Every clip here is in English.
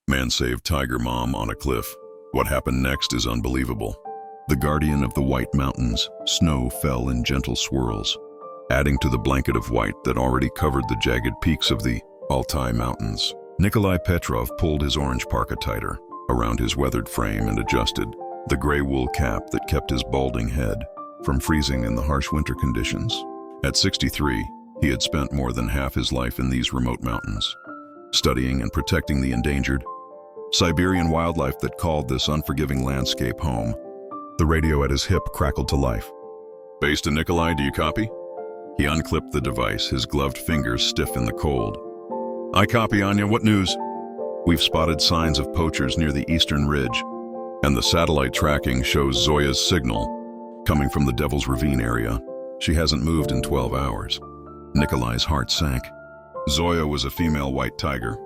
Man saved tiger mom on a cliff. What happened next is unbelievable. The guardian of the White Mountains, snow fell in gentle swirls, adding to the blanket of white that already covered the jagged peaks of the Altai Mountains. Nikolai Petrov pulled his orange parka tighter around his weathered frame and adjusted the gray wool cap that kept his balding head from freezing in the harsh winter conditions. At 63, he had spent more than half his life in these remote mountains, studying and protecting the endangered Siberian wildlife that called this unforgiving landscape home. The radio at his hip crackled to life. "Base to Nikolai, do you copy?" He unclipped the device, his gloved fingers stiff in the cold. "I copy, Anya. What news?" "We've spotted signs of poachers near the eastern ridge, and the satellite tracking shows Zoya's signal coming from the Devil's Ravine area. She hasn't moved in 12 hours. Nikolai's heart sank. Zoya was a female white tiger.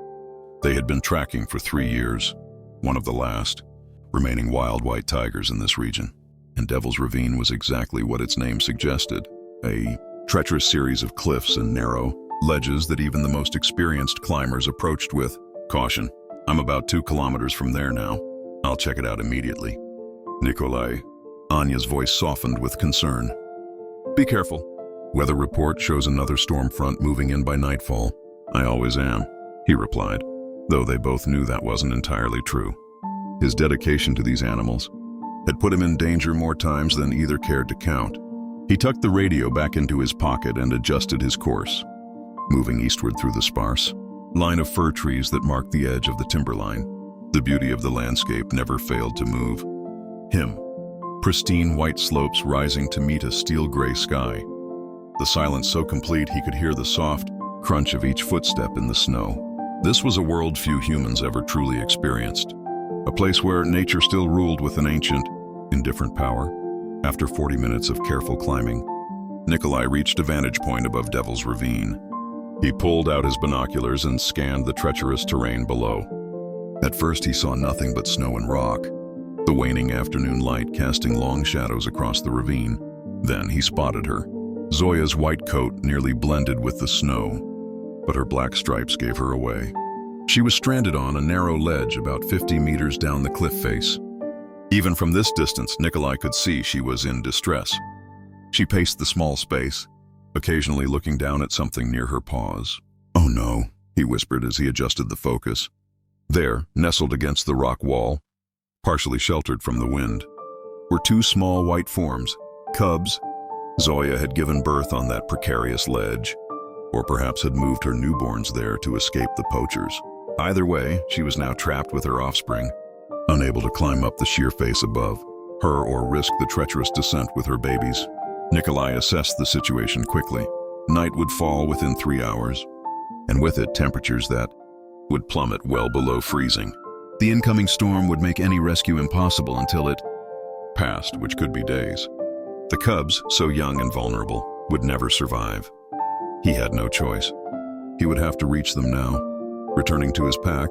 They had been tracking for 3 years, one of the last remaining wild white tigers in this region. And Devil's Ravine was exactly what its name suggested, a treacherous series of cliffs and narrow ledges that even the most experienced climbers approached with caution. "I'm about 2 kilometers from there now. I'll check it out immediately." "Nikolai," Anya's voice softened with concern. "Be careful. Weather report shows another storm front moving in by nightfall." "I always am," he replied, though they both knew that wasn't entirely true. His dedication to these animals had put him in danger more times than either cared to count. He tucked the radio back into his pocket and adjusted his course, moving eastward through the sparse line of fir trees that marked the edge of the timberline. The beauty of the landscape never failed to move him. Pristine white slopes rising to meet a steel-gray sky. The silence so complete he could hear the soft crunch of each footstep in the snow. This was a world few humans ever truly experienced. A place where nature still ruled with an ancient, indifferent power. After 40 minutes of careful climbing, Nikolai reached a vantage point above Devil's Ravine. He pulled out his binoculars and scanned the treacherous terrain below. At first he saw nothing but snow and rock, the waning afternoon light casting long shadows across the ravine. Then he spotted her. Zoya's white coat nearly blended with the snow, but her black stripes gave her away. She was stranded on a narrow ledge about 50 meters down the cliff face. Even from this distance, Nikolai could see she was in distress. She paced the small space, occasionally looking down at something near her paws. "Oh no," he whispered as he adjusted the focus. There, nestled against the rock wall, partially sheltered from the wind, were 2 small white forms, cubs. Zoya had given birth on that precarious ledge, or perhaps had moved her newborns there to escape the poachers. Either way, she was now trapped with her offspring, unable to climb up the sheer face above her or risk the treacherous descent with her babies. Nikolai assessed the situation quickly. Night would fall within 3 hours, and with it temperatures that would plummet well below freezing. The incoming storm would make any rescue impossible until it passed, which could be days. The cubs, so young and vulnerable, would never survive. He had no choice. He would have to reach them now. Returning to his pack,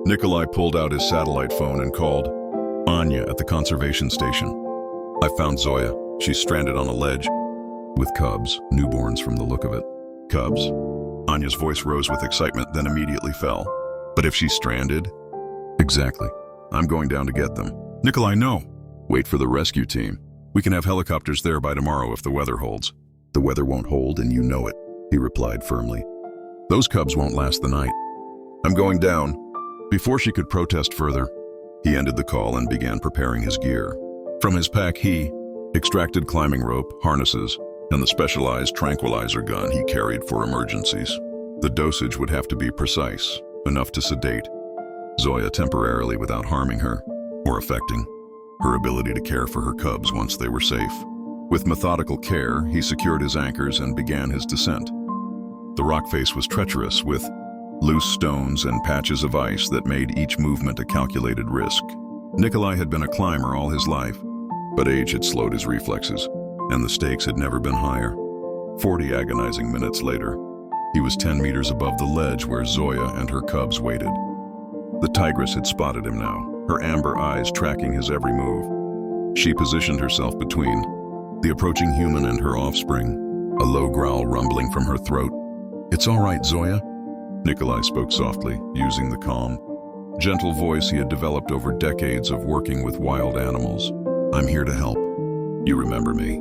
Nikolai pulled out his satellite phone and called Anya at the conservation station. "I found Zoya. She's stranded on a ledge with cubs, newborns from the look of it." "Cubs?" Anya's voice rose with excitement, then immediately fell. "But if she's stranded?" "Exactly. I'm going down to get them." "Nikolai, no. Wait for the rescue team. We can have helicopters there by tomorrow if the weather holds." "The weather won't hold, and you know it," he replied firmly. "Those cubs won't last the night. I'm going down." Before she could protest further, he ended the call and began preparing his gear. From his pack, he extracted climbing rope, harnesses, and the specialized tranquilizer gun he carried for emergencies. The dosage would have to be precise, enough to sedate Zoya temporarily without harming her or affecting her ability to care for her cubs once they were safe. With methodical care, he secured his anchors and began his descent. The rock face was treacherous, with loose stones and patches of ice that made each movement a calculated risk. Nikolai had been a climber all his life, but age had slowed his reflexes, and the stakes had never been higher. 40 agonizing minutes later, he was 10 meters above the ledge where Zoya and her cubs waited. The tigress had spotted him now, her amber eyes tracking his every move. She positioned herself between the approaching human and her offspring, a low growl rumbling from her throat. "It's all right, Zoya," Nikolai spoke softly, using the calm, gentle voice he had developed over decades of working with wild animals. "I'm here to help. You remember me?"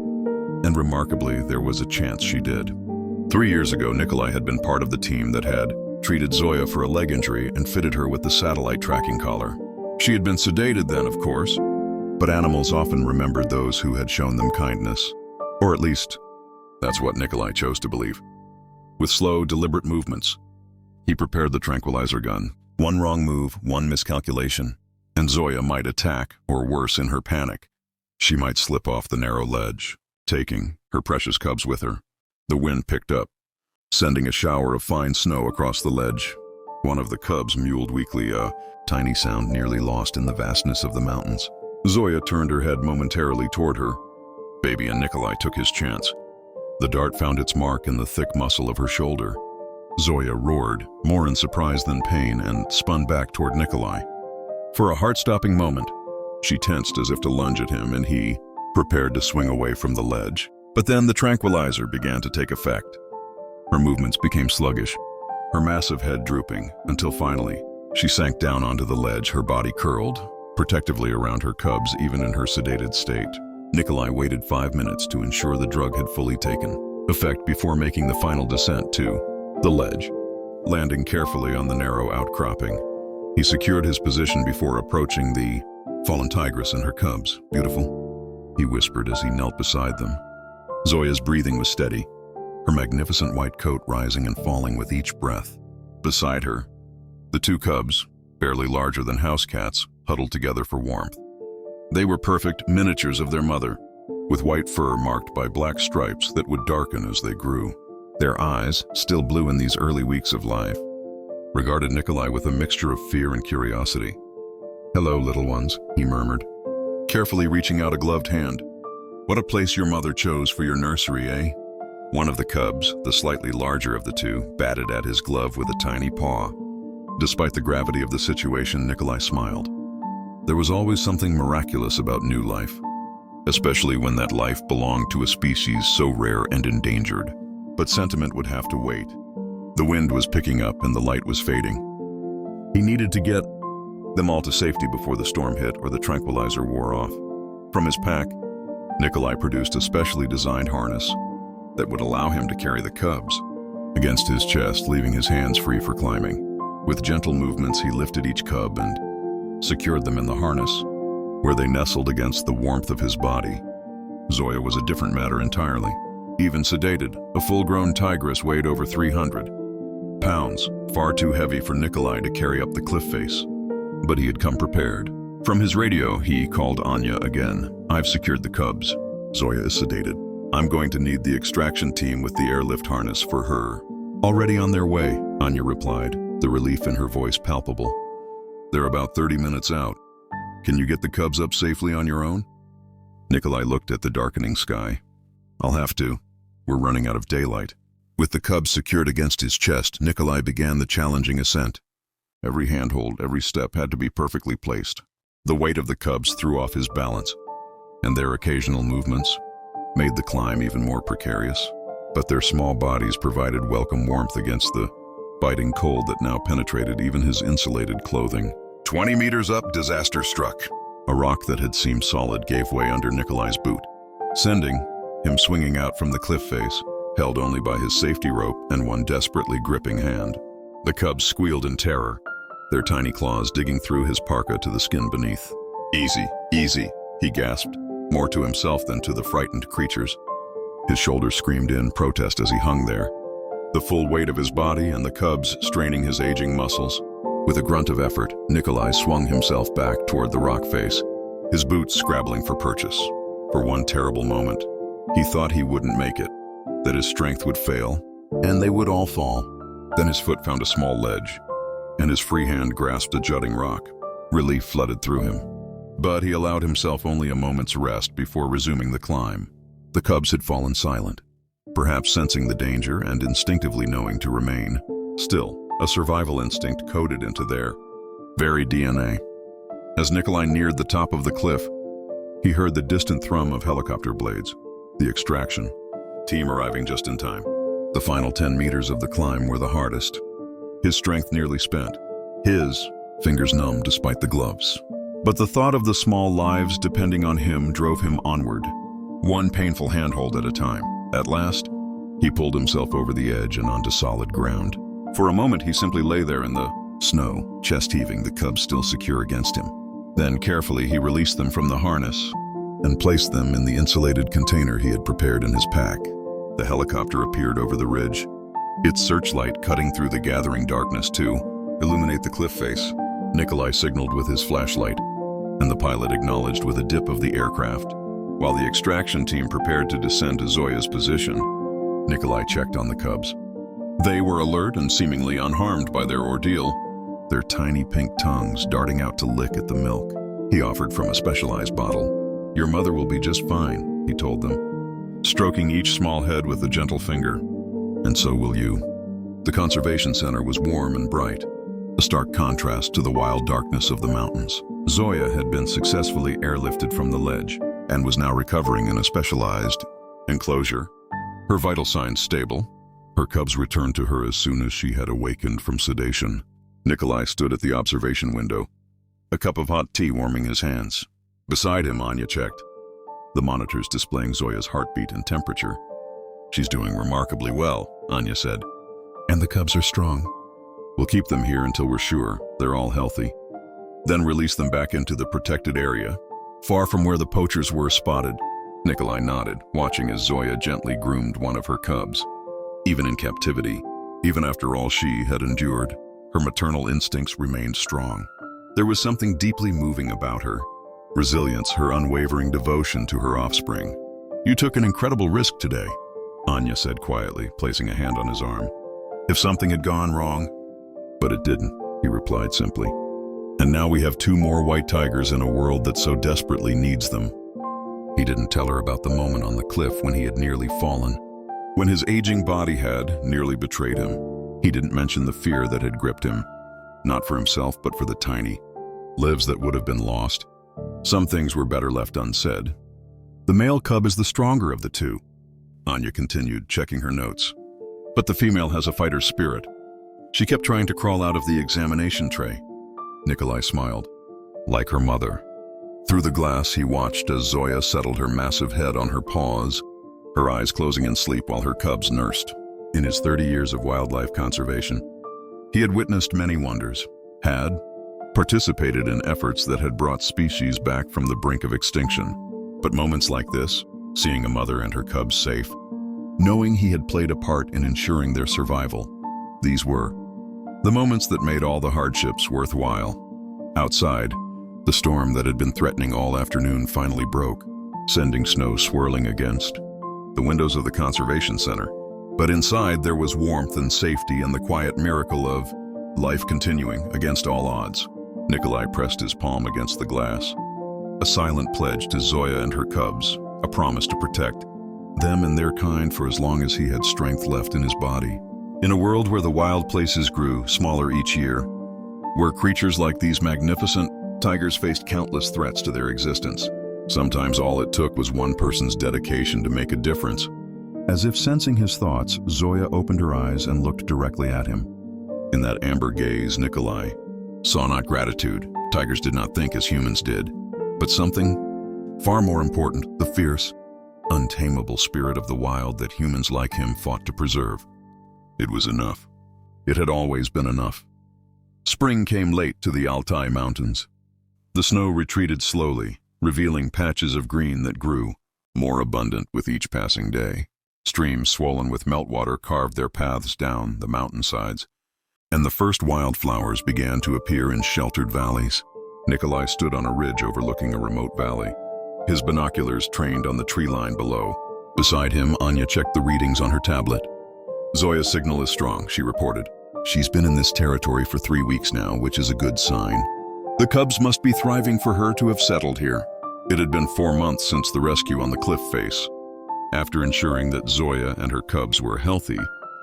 And remarkably, there was a chance she did. 3 years ago, Nikolai had been part of the team that had treated Zoya for a leg injury and fitted her with the satellite tracking collar. She had been sedated then, of course, but animals often remembered those who had shown them kindness. Or at least, that's what Nikolai chose to believe. With slow, deliberate movements, he prepared the tranquilizer gun. One wrong move, one miscalculation, and Zoya might attack, or worse, in her panic, she might slip off the narrow ledge, taking her precious cubs with her. The wind picked up, sending a shower of fine snow across the ledge. One of the cubs mewled weakly, a tiny sound nearly lost in the vastness of the mountains. Zoya turned her head momentarily toward her. Baby and Nikolai took his chance. The dart found its mark in the thick muscle of her shoulder. Zoya roared, more in surprise than pain, and spun back toward Nikolai. For a heart-stopping moment, she tensed as if to lunge at him, and he prepared to swing away from the ledge. But then the tranquilizer began to take effect. Her movements became sluggish, her massive head drooping, until finally, she sank down onto the ledge, her body curled protectively around her cubs even in her sedated state. Nikolai waited 5 minutes to ensure the drug had fully taken effect before making the final descent to the ledge. Landing carefully on the narrow outcropping, he secured his position before approaching the fallen tigress and her cubs. "Beautiful," he whispered as he knelt beside them. Zoya's breathing was steady, her magnificent white coat rising and falling with each breath. Beside her, the two cubs, barely larger than house cats, huddled together for warmth. They were perfect miniatures of their mother, with white fur marked by black stripes that would darken as they grew. Their eyes, still blue in these early weeks of life, regarded Nikolai with a mixture of fear and curiosity. "Hello, little ones," he murmured, carefully reaching out a gloved hand. "What a place your mother chose for your nursery, eh?" One of the cubs, the slightly larger of the two, batted at his glove with a tiny paw. Despite the gravity of the situation, Nikolai smiled. There was always something miraculous about new life, especially when that life belonged to a species so rare and endangered. But sentiment would have to wait. The wind was picking up and the light was fading. He needed to get them all to safety before the storm hit or the tranquilizer wore off. From his pack, Nikolai produced a specially designed harness that would allow him to carry the cubs against his chest, leaving his hands free for climbing. With gentle movements, he lifted each cub and secured them in the harness, where they nestled against the warmth of his body. Zoya was a different matter entirely. Even sedated, a full-grown tigress weighed over 300 pounds, far too heavy for Nikolai to carry up the cliff face. But he had come prepared. From his radio, he called Anya again. "I've secured the cubs. Zoya is sedated. I'm going to need the extraction team with the airlift harness for her." "Already on their way," Anya replied, the relief in her voice palpable. "They're about 30 minutes out. Can you get the cubs up safely on your own?" Nikolai looked at the darkening sky. "I'll have to. We're running out of daylight." With the cubs secured against his chest, Nikolai began the challenging ascent. Every handhold, every step had to be perfectly placed. The weight of the cubs threw off his balance, and their occasional movements made the climb even more precarious. But their small bodies provided welcome warmth against the biting cold that now penetrated even his insulated clothing. 20 meters up, disaster struck. A rock that had seemed solid gave way under Nikolai's boot, sending him swinging out from the cliff face, held only by his safety rope and one desperately gripping hand. The cubs squealed in terror, their tiny claws digging through his parka to the skin beneath. "Easy, easy," he gasped, more to himself than to the frightened creatures. His shoulders screamed in protest as he hung there, the full weight of his body and the cubs straining his aging muscles. With a grunt of effort, Nikolai swung himself back toward the rock face, his boots scrabbling for purchase. For one terrible moment, he thought he wouldn't make it, that his strength would fail, and they would all fall. Then his foot found a small ledge, and his free hand grasped a jutting rock. Relief flooded through him. But he allowed himself only a moment's rest before resuming the climb. The cubs had fallen silent, perhaps sensing the danger and instinctively knowing to remain. Still, a survival instinct coded into their very DNA. As Nikolai neared the top of the cliff, he heard the distant thrum of helicopter blades, the extraction team arriving just in time. The final 10 meters of the climb were the hardest. His strength nearly spent, his fingers numb despite the gloves. But the thought of the small lives depending on him drove him onward, one painful handhold at a time. At last, he pulled himself over the edge and onto solid ground. For a moment, he simply lay there in the snow, chest heaving, the cubs still secure against him. Then carefully he released them from the harness and placed them in the insulated container he had prepared in his pack. The helicopter appeared over the ridge, its searchlight cutting through the gathering darkness to illuminate the cliff face. Nikolai signaled with his flashlight, and the pilot acknowledged with a dip of the aircraft. While the extraction team prepared to descend to Zoya's position, Nikolai checked on the cubs. They were alert and seemingly unharmed by their ordeal, their tiny pink tongues darting out to lick at the milk he offered from a specialized bottle. "Your mother will be just fine," he told them, stroking each small head with a gentle finger. "And so will you." The conservation center was warm and bright, a stark contrast to the wild darkness of the mountains. Zoya had been successfully airlifted from the ledge and was now recovering in a specialized enclosure, her vital signs stable. Her cubs returned to her as soon as she had awakened from sedation. Nikolai stood at the observation window, a cup of hot tea warming his hands. Beside him, Anya checked, the monitors displaying Zoya's heartbeat and temperature. "She's doing remarkably well," Anya said. "And the cubs are strong. We'll keep them here until we're sure they're all healthy. Then release them back into the protected area, far from where the poachers were spotted." Nikolai nodded, watching as Zoya gently groomed one of her cubs. Even in captivity, even after all she had endured, her maternal instincts remained strong. There was something deeply moving about her, resilience, her unwavering devotion to her offspring. "You took an incredible risk today," Anya said quietly, placing a hand on his arm. "If something had gone wrong..." "But it didn't," he replied simply. "And now we have 2 more white tigers in a world that so desperately needs them." He didn't tell her about the moment on the cliff when he had nearly fallen, when his aging body had nearly betrayed him. He didn't mention the fear that had gripped him, not for himself but for the tiny lives that would have been lost. Some things were better left unsaid. "The male cub is the stronger of the 2, Anya continued, checking her notes. "But the female has a fighter's spirit. She kept trying to crawl out of the examination tray." Nikolai smiled. Like her mother. Through the glass, he watched as Zoya settled her massive head on her paws, her eyes closing in sleep while her cubs nursed. In his 30 years of wildlife conservation, he had witnessed many wonders, had participated in efforts that had brought species back from the brink of extinction. But moments like this, seeing a mother and her cubs safe, knowing he had played a part in ensuring their survival, these were the moments that made all the hardships worthwhile. Outside, the storm that had been threatening all afternoon finally broke, sending snow swirling against the windows of the conservation center. But inside there was warmth and safety and the quiet miracle of life continuing against all odds. Nikolai pressed his palm against the glass, a silent pledge to Zoya and her cubs, a promise to protect them and their kind for as long as he had strength left in his body. In a world where the wild places grew smaller each year, where creatures like these magnificent tigers faced countless threats to their existence, sometimes all it took was one person's dedication to make a difference. As if sensing his thoughts, Zoya opened her eyes and looked directly at him. In that amber gaze, Nikolai saw not gratitude, tigers did not think as humans did, but something far more important, the fierce, untamable spirit of the wild that humans like him fought to preserve. It was enough. It had always been enough. Spring came late to the Altai Mountains. The snow retreated slowly, revealing patches of green that grew, more abundant with each passing day. Streams swollen with meltwater carved their paths down the mountainsides, and the first wildflowers began to appear in sheltered valleys. Nikolai stood on a ridge overlooking a remote valley, his binoculars trained on the tree line below. Beside him, Anya checked the readings on her tablet. "Zoya's signal is strong," she reported. "She's been in this territory for 3 weeks now, which is a good sign. The cubs must be thriving for her to have settled here." It had been 4 months since the rescue on the cliff face. After ensuring that Zoya and her cubs were healthy,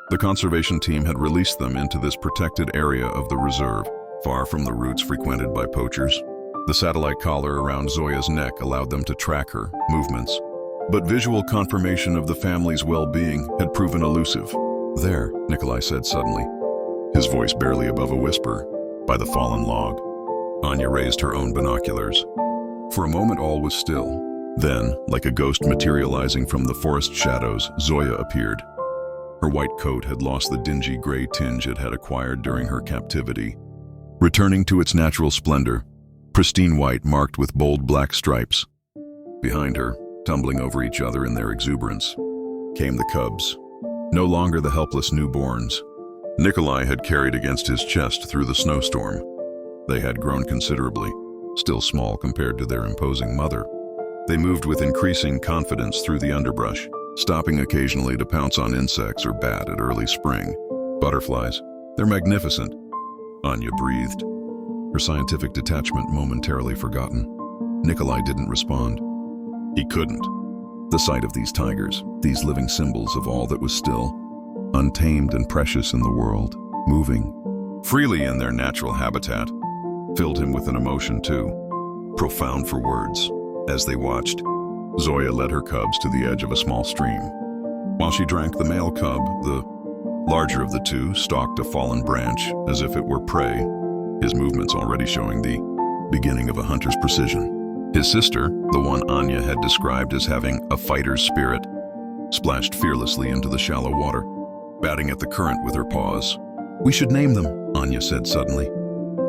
the conservation team had released them into this protected area of the reserve, far from the routes frequented by poachers. The satellite collar around Zoya's neck allowed them to track her movements, but visual confirmation of the family's well-being had proven elusive. "There," Nikolai said suddenly, his voice barely above a whisper, "by the fallen log. Anya raised her own binoculars. For a moment all was still. Then, like a ghost materializing from the forest shadows, Zoya appeared. Her white coat had lost the dingy gray tinge it had acquired during her captivity, returning to its natural splendor, pristine white marked with bold black stripes. Behind her, tumbling over each other in their exuberance, came the cubs. No longer the helpless newborns Nikolai had carried against his chest through the snowstorm. They had grown considerably, still small compared to their imposing mother. They moved with increasing confidence through the underbrush, stopping occasionally to pounce on insects or bat at early spring. Butterflies, they're magnificent. Anya breathed, her scientific detachment momentarily forgotten. Nikolai didn't respond. He couldn't. The sight of these tigers, these living symbols of all that was still, untamed and precious in the world, moving freely in their natural habitat, filled him with an emotion too, profound for words. As they watched, Zoya led her cubs to the edge of a small stream. While she drank, the male cub, the larger of the two, stalked a fallen branch as if it were prey, his movements already showing the beginning of a hunter's precision. His sister, the one Anya had described as having a fighter's spirit, splashed fearlessly into the shallow water, batting at the current with her paws. "We should name them," Anya said suddenly.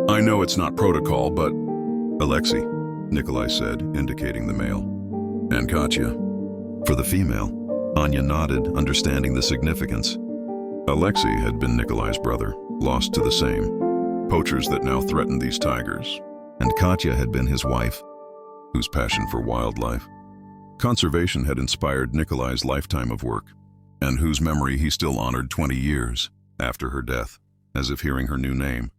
"I know it's not protocol, but—" "Alexei," Nikolai said, indicating the male. "And Katya." For the female, Anya nodded, understanding the significance. Alexei had been Nikolai's brother, lost to the same poachers that now threatened these tigers, and Katya had been his wife, whose passion for wildlife conservation had inspired Nikolai's lifetime of work, and whose memory he still honored 20 years after her death, as if hearing her new name.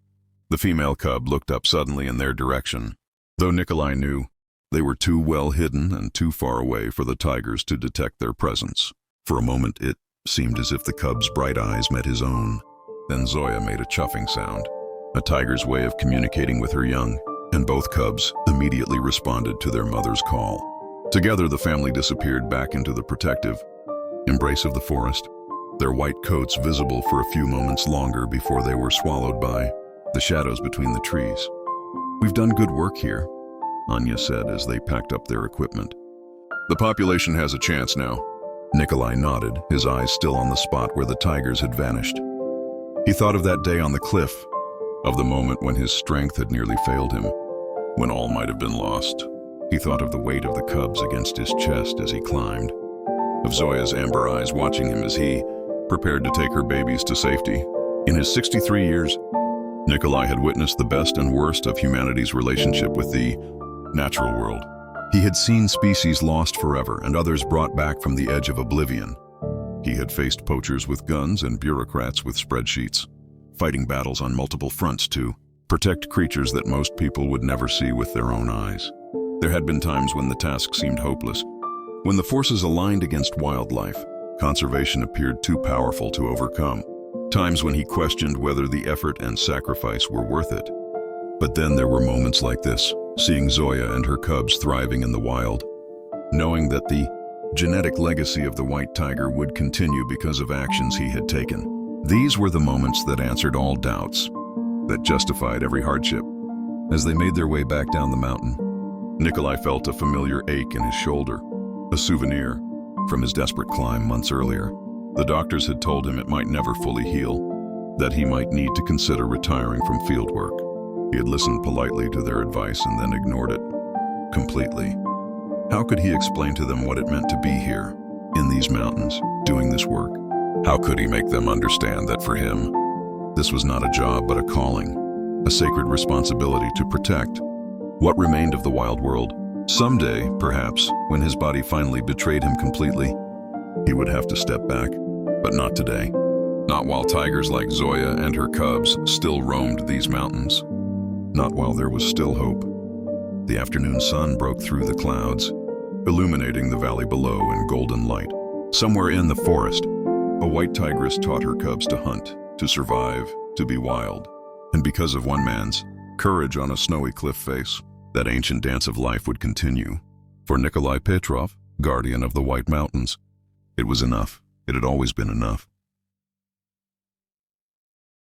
The female cub looked up suddenly in their direction, though Nikolai knew they were too well hidden and too far away for the tigers to detect their presence. For a moment it seemed as if the cub's bright eyes met his own. Then Zoya made a chuffing sound, a tiger's way of communicating with her young, and both cubs immediately responded to their mother's call. Together the family disappeared back into the protective embrace of the forest, their white coats visible for a few moments longer before they were swallowed by the shadows between the trees. "We've done good work here," Anya said as they packed up their equipment. "The population has a chance now." Nikolai nodded, his eyes still on the spot where the tigers had vanished. He thought of that day on the cliff, of the moment when his strength had nearly failed him, when all might have been lost. He thought of the weight of the cubs against his chest as he climbed, of Zoya's amber eyes watching him as he prepared to take her babies to safety. In his 63 years, Nikolai had witnessed the best and worst of humanity's relationship with the natural world. He had seen species lost forever and others brought back from the edge of oblivion. He had faced poachers with guns and bureaucrats with spreadsheets, fighting battles on multiple fronts to protect creatures that most people would never see with their own eyes. There had been times when the task seemed hopeless, when the forces aligned against wildlife, conservation appeared too powerful to overcome. Times when he questioned whether the effort and sacrifice were worth it. But then there were moments like this, seeing Zoya and her cubs thriving in the wild, knowing that the genetic legacy of the white tiger would continue because of actions he had taken. These were the moments that answered all doubts, that justified every hardship. As they made their way back down the mountain, Nikolai felt a familiar ache in his shoulder, a souvenir from his desperate climb months earlier. The doctors had told him it might never fully heal, that he might need to consider retiring from field work. He had listened politely to their advice and then ignored it completely. How could he explain to them what it meant to be here, in these mountains, doing this work? How could he make them understand that for him, this was not a job but a calling, a sacred responsibility to protect what remained of the wild world? Someday, perhaps, when his body finally betrayed him completely, he would have to step back, but not today. Not while tigers like Zoya and her cubs still roamed these mountains. Not while there was still hope. The afternoon sun broke through the clouds, illuminating the valley below in golden light. Somewhere in the forest, a white tigress taught her cubs to hunt, to survive, to be wild. And because of one man's courage on a snowy cliff face, that ancient dance of life would continue. For Nikolai Petrov, guardian of the White Mountains, it was enough. It had always been enough.